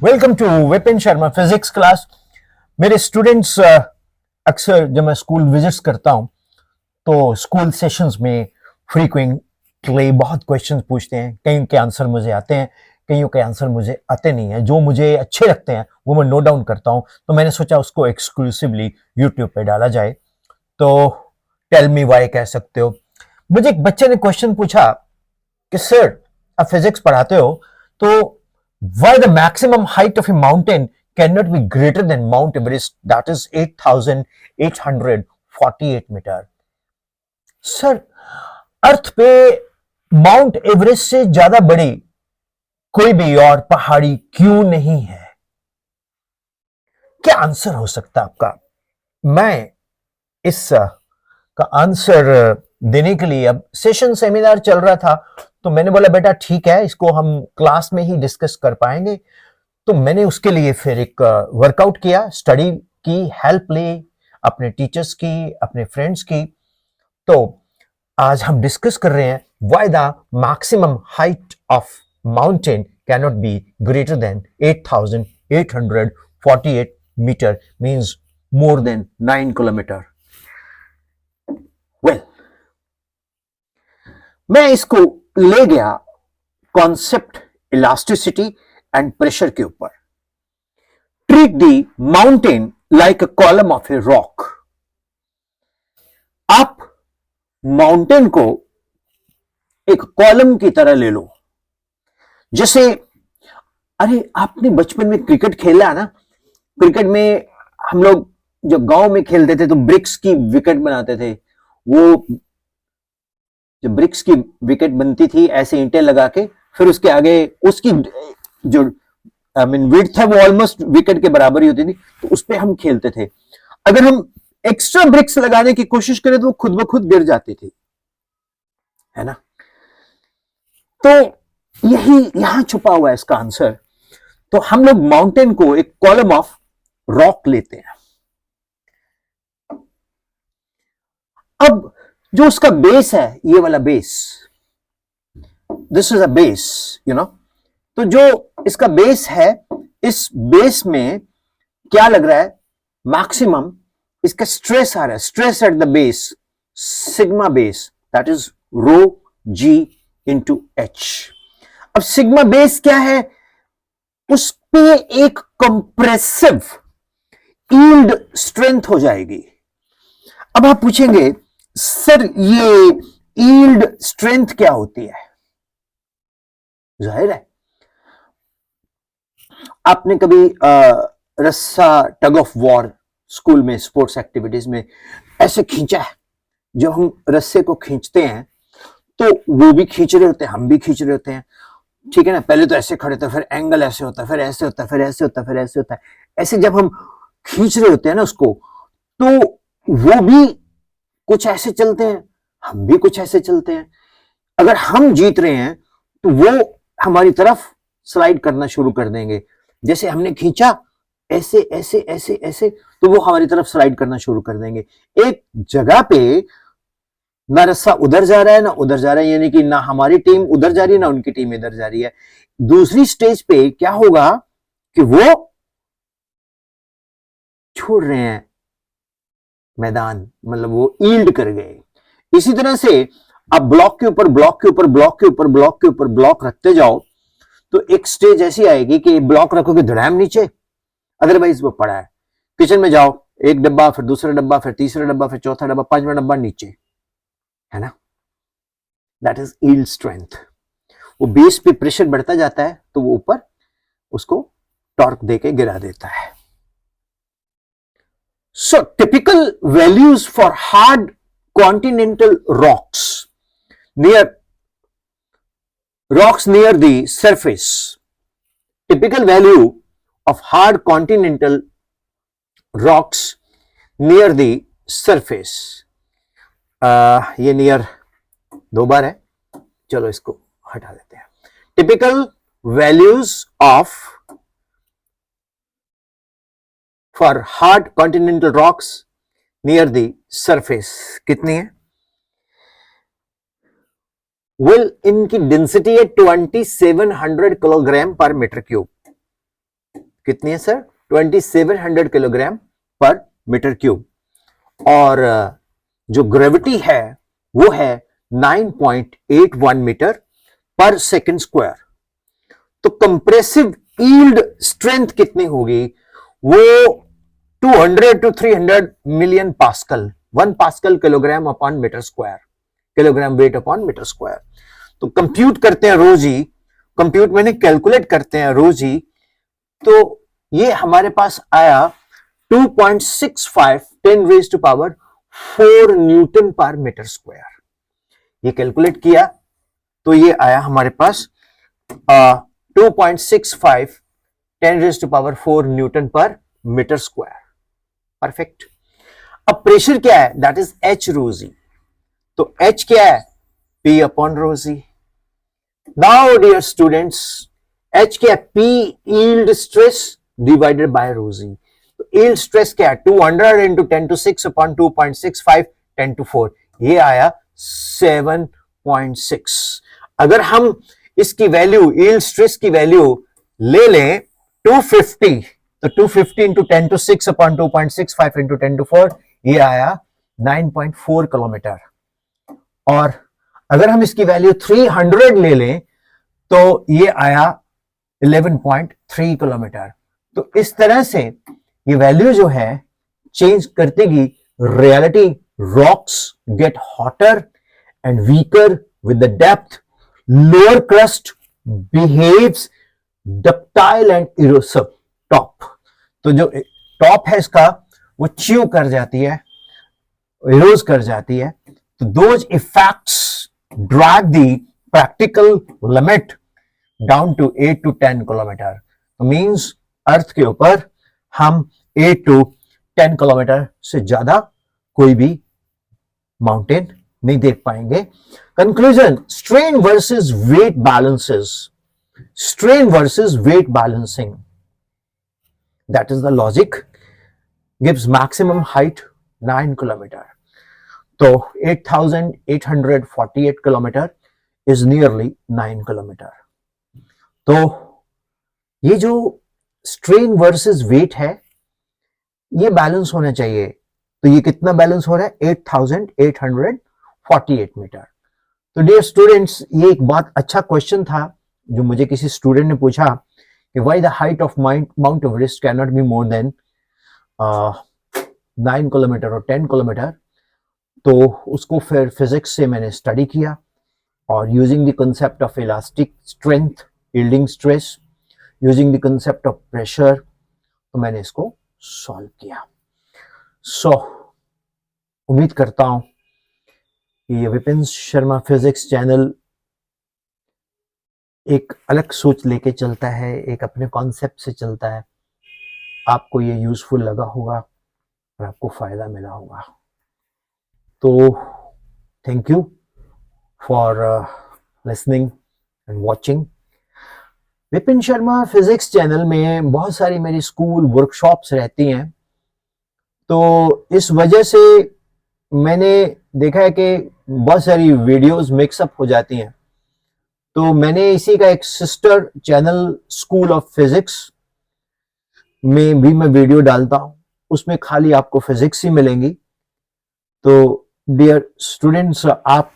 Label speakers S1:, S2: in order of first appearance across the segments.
S1: Welcome to Vipin Sharma physics class. मेरे students अक्सर जब मैं स्कूल विजिट्स करता हूं तो स्कूल सेशंस में फ्रीक्वेंटली बहुत क्वेश्चंस पूछते हैं। कईयों के आंसर मुझे आते हैं, कईयों के आंसर मुझे आते नहीं हैं। जो मुझे अच्छे लगते हैं वो मैं नोट डाउन करता हूं, तो मैंने सोचा उसको एक्सक्लूसिवली यूट्यूब पे डाला जाए। तो टेल मी वाई कह सकते हो। मुझे एक बच्चे ने क्वेश्चन पूछा कि सर, आप फिजिक्स पढ़ाते हो, तो why the maximum height of a mountain cannot be greater than Mount Everest, that is 8,848 metre. Sir, earth पे माउंट एवरेस्ट से ज्यादा बड़ी कोई भी और पहाड़ी क्यों नहीं है? क्या आंसर हो सकता है आपका? मैं इस का आंसर देने के लिए, अब सेशन सेमिनार चल रहा था, तो मैंने बोला बेटा ठीक है, इसको हम क्लास में ही डिस्कस कर पाएंगे। तो मैंने उसके लिए फिर एक वर्कआउट किया, स्टडी की, हेल्प ली अपने टीचर्स की, अपने फ्रेंड्स की। तो आज हम डिस्कस कर रहे हैं why the maximum height of mountain can not be greater than 8,848 metre, means more than 9 kilometre. Well, मैं इसको ले गया कॉन्सेप्ट इलास्टिसिटी एंड प्रेशर के ऊपर। Treat the mountain like a column of a rock. आप माउंटेन को एक column की तरह ले लो। जैसे, अरे आपने बचपन में क्रिकेट खेला ना? क्रिकेट में हम लोग जब गांव में खेलते थे तो ब्रिक्स की विकेट बनाते थे। वो जब ब्रिक्स की विकेट बनती थी, ऐसे ईंटें लगा के, फिर उसके आगे उसकी जो विड्थ है वो ऑलमोस्ट विकेट के बराबर ही होती थी, तो उस पर हम खेलते थे। अगर हम एक्स्ट्रा ब्रिक्स लगाने की कोशिश करें तो वो खुद ब खुद गिर जाती थी, है ना? तो यही यहां छुपा हुआ है इसका आंसर। तो हम लोग माउंटेन को एक कॉलम ऑफ रॉक लेते हैं। अब जो उसका बेस है, ये वाला base, this is a base, you know. तो जो इसका बेस है, इस बेस में क्या लग रहा है? मैक्सिमम इसका स्ट्रेस आ रहा है। Stress at the base, sigma base, that is rho g into h. अब सिग्मा बेस क्या है? उस पे एक कंप्रेसिव यील्ड स्ट्रेंथ हो जाएगी। अब आप पूछेंगे सर, ये यील्ड स्ट्रेंथ क्या होती है? जाहिर है आपने कभी रस्सा, टग ऑफ वॉर, स्कूल में स्पोर्ट्स एक्टिविटीज में ऐसे खींचा है। जब हम रस्से को खींचते हैं तो वो भी खींच रहे होते हैं, हम भी खींच रहे होते हैं, ठीक है ना? पहले तो ऐसे खड़े थे, फिर एंगल ऐसे होता है, फिर ऐसे होता है, फिर ऐसे होता है, फिर ऐसे होता है। ऐसे जब हम खींच रहे होते हैं ना उसको, तो वो भी कुछ ऐसे चलते हैं, हम भी कुछ ऐसे चलते हैं। अगर हम जीत रहे हैं तो वो हमारी तरफ स्लाइड करना शुरू कर देंगे। जैसे हमने खींचा ऐसे ऐसे ऐसे ऐसे, तो वो हमारी तरफ स्लाइड करना शुरू कर देंगे। एक जगह पे ना रस्सा उधर जा रहा है ना उधर जा रहा है, यानी कि ना हमारी टीम उधर जा रही है ना उनकी टीम इधर जा रही है। दूसरी स्टेज पे क्या होगा कि वो छोड़ रहे हैं मैदान, मतलब वो यील्ड कर गए। इसी तरह से आप ब्लॉक के ऊपर ब्लॉक के ऊपर ब्लॉक के ऊपर ब्लॉक के ऊपर ब्लॉक रखते जाओ, तो एक स्टेज ऐसी आएगी कि ब्लॉक रखोगे धड़ाम नीचे, अदरवाइज वो पड़ा है। किचन में जाओ, एक डब्बा, फिर दूसरा डब्बा, फिर तीसरा डब्बा, फिर चौथा डब्बा, पांचवा डब्बा नीचे, है ना? That is yield strength. वो बेस पे प्रेशर बढ़ता जाता है तो वो ऊपर उसको टॉर्क देके गिरा देता है। So typical values for hard continental rocks near the surface. Typical value of hard continental rocks near the surface. ये near दो बार है, चलो इसको हटा देते हैं। Typical values of for hard continental rocks near the surface कितनी है? वेल, इनकी डेंसिटी है 2700 किलोग्राम पर मीटर क्यूब। कितनी है sir? 2700 kilogram per metre cube. और जो ग्रेविटी है वो है 9.81 मीटर पर सेकंड स्क्वायर। तो कंप्रेसिव यील्ड स्ट्रेंथ कितनी होगी? वो 200 to 300 million pascal, 1 pascal kilogram upon metre square, kilogram weight upon metre square. तो कंप्यूट करते हैं रोज ही, कंप्यूट मैंने कैलकुलेट करते हैं रोज ही, तो ये हमारे पास आया 2.65 10 रेज टू पावर 4 न्यूटन पर मीटर स्क्वायर। ये कैलकुलेट किया तो ये आया हमारे पास 2.65 10 रेज टू पावर 4 न्यूटन पर मीटर स्क्वायर। परफेक्ट। अब प्रेशर क्या है? दैट इज एच रोजी। तो एच क्या है? पी अपॉन रोजी। नाउ डियर स्टूडेंट्स, एच क्या है? P yield stress divided by रोजी। तो यील्ड स्ट्रेस क्या है? 200 इंटू 10 टू 6 अपॉन 2.65 10 टू 4, ये आया 7.6। अगर हम इसकी वैल्यू, यील्ड स्ट्रेस की वैल्यू ले लें 250, तो 250 into 10 to 6 upon 2.65 into 10 to 4, ये आया 9.4 किलोमीटर। और अगर हम इसकी वैल्यू 300 ले लें तो ये आया 11.3 किलोमीटर। तो इस तरह से ये वैल्यू जो है चेंज करते ही reality, rocks get hotter and weaker with the depth, lower crust behaves ductile and erosive top. तो जो टॉप है इसका वो च्यू कर जाती है, इरोज कर जाती है। तो those effects drag the practical limit down to 8 to 10 kilometre. तो मींस अर्थ के ऊपर हम 8 to 10 किलोमीटर से ज्यादा कोई भी माउंटेन नहीं देख पाएंगे। Conclusion, strain versus weight balances, strain versus weight balancing, that is the logic, gives maximum height 9 kilometer. तो 8,848 kilometer is nearly 9 kilometer. तो ये जो स्ट्रेन वर्सेस वेट है ये बैलेंस होना चाहिए। तो ये कितना बैलेंस हो रहा है? 8,848 मीटर। तो डियर स्टूडेंट्स, ये एक बहुत अच्छा क्वेश्चन था जो मुझे किसी स्टूडेंट ने पूछा कि why the height of Mount Everest cannot be more than 9 kilometre और 10 किलोमीटर। तो उसको फिर फिजिक्स से मैंने स्टडी किया और using the concept of elastic strength, yielding stress, using the concept of pressure, तो मैंने इसको सॉल्व किया। सो उम्मीद करता हूं कि ये विपिन शर्मा फिजिक्स चैनल एक अलग सोच लेके चलता है, एक अपने कॉन्सेप्ट से चलता है। आपको ये यूजफुल लगा होगा और आपको फायदा मिला होगा। तो thank you for listening and watching. Vipin Sharma physics channel में बहुत सारी मेरी स्कूल वर्कशॉप्स रहती हैं, तो इस वजह से मैंने देखा है कि बहुत सारी वीडियोस मिक्सअप हो जाती हैं। तो मैंने इसी का एक sister channel school of physics में भी मैं वीडियो डालता हूं, उसमें खाली आपको फिजिक्स ही मिलेंगी। तो डियर स्टूडेंट्स, आप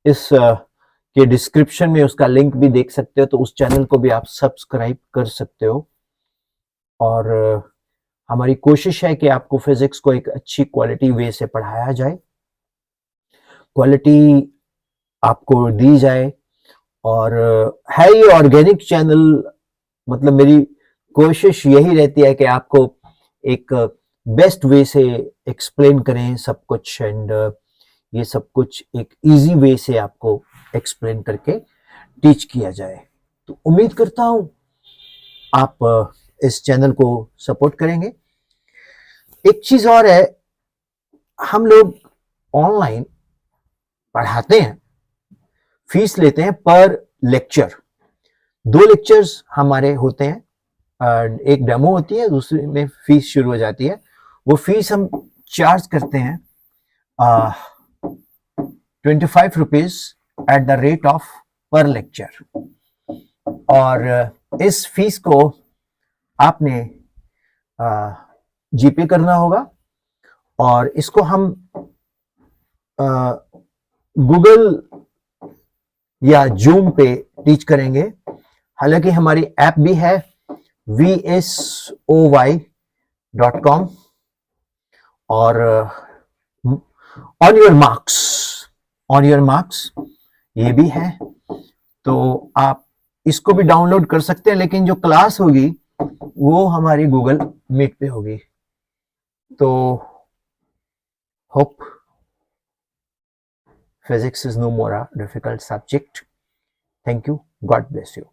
S1: इस के डिस्क्रिप्शन में उसका लिंक भी देख सकते हो, तो उस चैनल को भी आप सब्सक्राइब कर सकते हो। और हमारी कोशिश है कि आपको फिजिक्स को एक अच्छी क्वालिटी वे से पढ़ाया जाए, क्वालिटी आपको दी जाए। और है ये ऑर्गेनिक चैनल, मतलब मेरी कोशिश यही रहती है कि आपको एक बेस्ट वे से एक्सप्लेन करें सब कुछ, एंड ये सब कुछ एक इजी वे से आपको एक्सप्लेन करके टीच किया जाए। तो उम्मीद करता हूं आप इस चैनल को सपोर्ट करेंगे। एक चीज और है, हम लोग ऑनलाइन पढ़ाते हैं, फीस लेते हैं पर लेक्चर। 2 लेक्चर्स हमारे होते हैं, एक डेमो होती है, दूसरे में फीस शुरू हो जाती है। वो फीस हम चार्ज करते हैं 25 rupees at the rate of पर लेक्चर। और इस फीस को आपने जीपे करना होगा और इसको हम गूगल या जूम पे टीच करेंगे। हालांकि हमारी ऐप भी है vsoy.com और ऑन योर मार्क्स ये भी है, तो आप इसको भी डाउनलोड कर सकते हैं, लेकिन जो क्लास होगी वो हमारी गूगल मीट पे होगी। तो hope physics is no more a difficult subject. Thank you. God bless you.